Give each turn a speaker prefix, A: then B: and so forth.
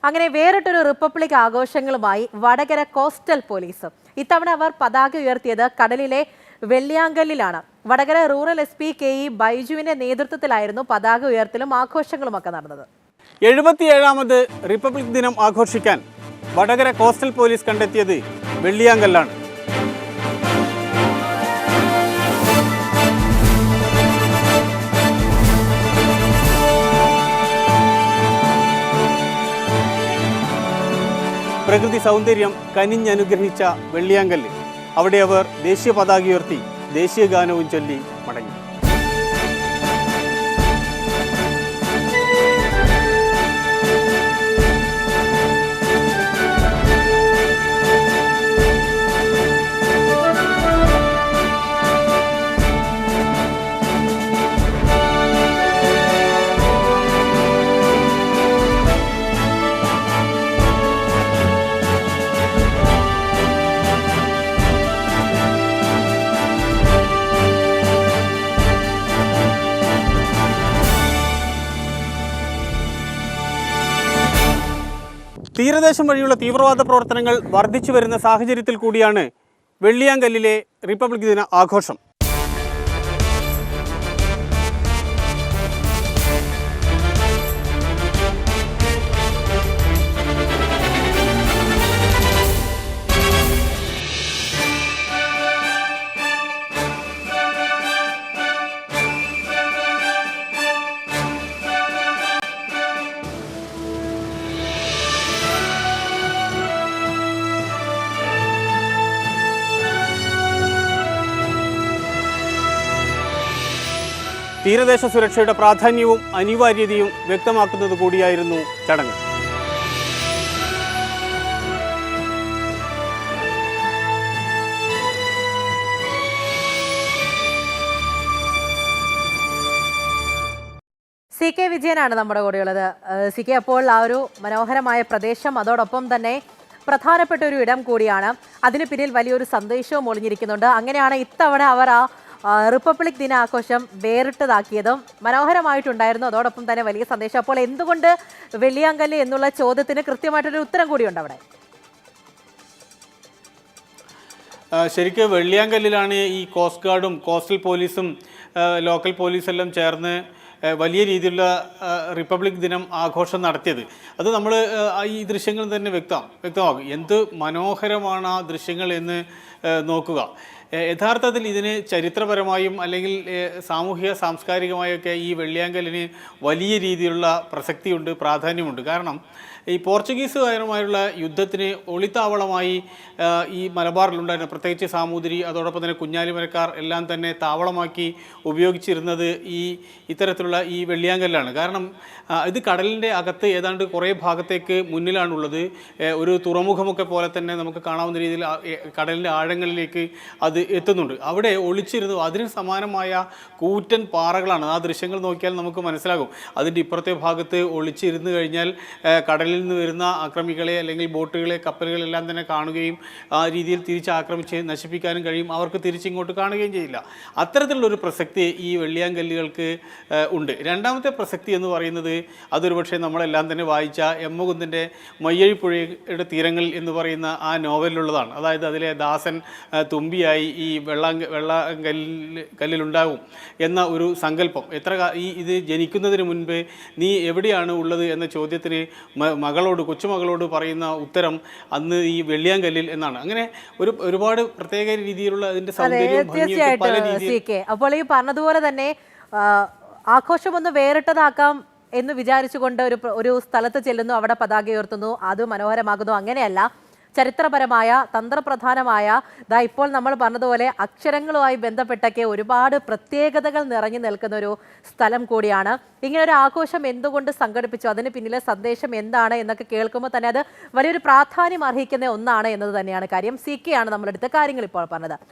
A: അങ്ങനെ വേറിട്ടൊരു republic ആഘോഷങ്ങളുമായി Vadakara coastal police. ഇത്തവണ അവർ പതാക ഉയർത്തിയത് കടലിലെ വെള്ളിയാങ്കല്ലിലാണ്. വടകര റൂറൽ SP KE ബൈജുവിന്റെ നേതൃത്വത്തിലായിരുന്നു പതാക ഉയർത്തലും ആഘോഷങ്ങളുമൊക്കെ നടന്നത്.
B: 77ാമത് റിപ്പബ്ലിക് ദിനം ആഘോഷിക്കാൻ വടകര കോസ്റ്റൽ പോലീസ് കണ്ടെത്തിയത് വെള്ളിയാങ്കല്ലാണ്. പ്രകൃതി സൗന്ദര്യം കനിഞ്ഞനുഗ്രഹിച്ച വെള്ളിയാങ്കല്ല്. അവിടെ അവർ ദേശീയ പതാക ഉയർത്തി ദേശീയ ഗാനവും ചൊല്ലി മടങ്ങി. തീരദേശം വഴിയുള്ള തീവ്രവാദ പ്രവർത്തനങ്ങൾ വർദ്ധിച്ചു വരുന്ന സാഹചര്യത്തിൽ കൂടിയാണ് വെള്ളിയാങ്കല്ലിലെ റിപ്പബ്ലിക് ദിന ആഘോഷം. തീരദേശ സുരക്ഷയുടെ പ്രാധാന്യവും അനിവാര്യതയും വ്യക്തമാക്കുന്നത് കൂടിയായിരുന്നു ചടങ്ങ്.
A: CK വിജയനാണ് നമ്മുടെ കൂടെയുള്ളത്. CK, അപ്പോൾ ആ ഒരു മനോഹരമായ പ്രദേശം, അതോടൊപ്പം തന്നെ പ്രധാനപ്പെട്ട ഒരു ഇടം കൂടിയാണ്. അതിന് പിന്നിൽ വലിയൊരു സന്ദേശവും ഒളിഞ്ഞിരിക്കുന്നുണ്ട്. അങ്ങനെയാണ് ഇത്തവണ അവർ റിപ്പബ്ലിക് ദിനാഘോഷം വേറിട്ടതാക്കിയതും മനോഹരമായിട്ടുണ്ടായിരുന്നു. അതോടൊപ്പം തന്നെ വലിയ സന്ദേശം. അപ്പോൾ എന്തുകൊണ്ട് വെള്ളിയാങ്കല്ല് എന്നുള്ള ചോദ്യത്തിന് കൃത്യമായിട്ടൊരു ഉത്തരം കൂടിയുണ്ട് അവിടെ.
B: ശരിക്കും വെള്ളിയാങ്കല്ലിലാണ് ഈ കോസ്റ്റ് ഗാർഡും കോസ്റ്റൽ പോലീസും ലോക്കൽ പോലീസെല്ലാം ചേർന്ന് വലിയ രീതിയിലുള്ള റിപ്പബ്ലിക് ദിനം ആഘോഷം നടത്തിയത്. അത് നമ്മൾ ഈ ദൃശ്യങ്ങൾ തന്നെ വ്യക്തമാക്കും. എന്ത് മനോഹരമാണ് ആ ദൃശ്യങ്ങൾ എന്ന് നോക്കുക. യഥാർത്ഥത്തിൽ ഇതിന് ചരിത്രപരമായും അല്ലെങ്കിൽ സാമൂഹിക സാംസ്കാരികമായൊക്കെ ഈ വെള്ളിയാങ്കല്ലിന് വലിയ രീതിയിലുള്ള പ്രസക്തിയുണ്ട്, പ്രാധാന്യമുണ്ട്. കാരണം ഈ പോർച്ചുഗീസുകാരുമായുള്ള യുദ്ധത്തിന് ഒളിത്താവളമായി ഈ മലബാറിലുണ്ടായിരുന്ന പ്രത്യേകിച്ച് സാമൂതിരി, അതോടൊപ്പം തന്നെ കുഞ്ഞാലിമരക്കാർ എല്ലാം തന്നെ താവളമാക്കി ഉപയോഗിച്ചിരുന്നത് ഇത്തരത്തിലുള്ള ഈ വെള്ളിയാങ്കല്ലാണ്. കാരണം ഇത് കടലിൻ്റെ അകത്ത് ഏതാണ്ട് കുറേ ഭാഗത്തേക്ക് മുന്നിലാണുള്ളത്. ഒരു തുറമുഖമൊക്കെ പോലെ തന്നെ നമുക്ക് കാണാവുന്ന രീതിയിൽ കടലിൻ്റെ ആഴങ്ങളിലേക്ക് അത് എത്തുന്നുണ്ട്. അവിടെ ഒളിച്ചിരുന്നു അതിന് സമാനമായ കൂറ്റൻ പാറകളാണ്. ആ ദൃശ്യങ്ങൾ നോക്കിയാൽ നമുക്ക് മനസ്സിലാകും. അതിൻ്റെ ഇപ്പുറത്തെ ഭാഗത്ത് ഒളിച്ചിരുന്നു കഴിഞ്ഞാൽ കടലിൽ നിന്ന് വരുന്ന ആക്രമികളെ അല്ലെങ്കിൽ ബോട്ടുകളെ, കപ്പലുകളെല്ലാം തന്നെ കാണുകയും ആ രീതിയിൽ തിരിച്ചാക്രമിച്ച് നശിപ്പിക്കാനും കഴിയും. അവർക്ക് തിരിച്ചിങ്ങോട്ട് കാണുകയും ചെയ്യില്ല. അത്തരത്തിലുള്ളൊരു പ്രസക്തി ഈ വെള്ളിയാങ്കല്ലുകൾക്ക് ഉണ്ട്. രണ്ടാമത്തെ പ്രസക്തി എന്ന് പറയുന്നത് അതൊരു പക്ഷേ നമ്മളെല്ലാം തന്നെ വായിച്ച M. മുകുന്ദൻ്റെ മയ്യഴിപ്പുഴയുടെ തീരങ്ങളിൽ എന്ന് പറയുന്ന ആ നോവലിലുള്ളതാണ്. അതായത് അതിലെ ദാസൻ തുമ്പിയായി ഈ കല്ലിലുണ്ടാകും എന്ന ഒരു സങ്കല്പം. ഇത് ജനിക്കുന്നതിന് മുൻപ് നീ എവിടെയാണ് ഉള്ളത് എന്ന ചോദ്യത്തിന് കൊച്ചുമകളോട് പറയുന്ന ഉത്തരം അന്ന് ഈ വെള്ളിയാങ്കല്ലിൽ എന്നാണ്. അങ്ങനെ ഒരുപാട് പ്രത്യേക രീതിയിലുള്ള അതിന്റെ സൗന്ദര്യവും പല രീതിയിൽ.
A: അപ്പോൾ ഈ പറഞ്ഞതുപോലെ തന്നെ ആഘോഷമൊന്ന് വേറിട്ടതാക്കാം എന്ന് വിചാരിച്ചുകൊണ്ട് ഒരു സ്ഥലത്ത് ചെല്ലുന്നു, അവിടെ പതാക ഉയർത്തുന്നു, അത് മനോഹരമാകുന്നു. അങ്ങനെയല്ല, ചരിത്രപരമായ തന്ത്രപ്രധാനമായ ഇപ്പോൾ നമ്മൾ പറഞ്ഞതുപോലെ അക്ഷരങ്ങളുമായി ബന്ധപ്പെട്ടൊക്കെ ഒരുപാട് പ്രത്യേകതകൾ നിറഞ്ഞു നിൽക്കുന്ന ഒരു സ്ഥലം കൂടിയാണ്. ഇങ്ങനൊരു ആഘോഷം എന്തുകൊണ്ട് സംഘടിപ്പിച്ചു, അതിന് പിന്നിലെ സന്ദേശം എന്താണ് എന്നൊക്കെ കേൾക്കുമ്പോൾ തന്നെ അത് വലിയൊരു പ്രാധാന്യം അർഹിക്കുന്ന ഒന്നാണ് എന്നത് തന്നെയാണ് കാര്യം. CK ആണ് നമ്മളെടുത്ത കാര്യങ്ങൾ ഇപ്പോൾ പറഞ്ഞത്.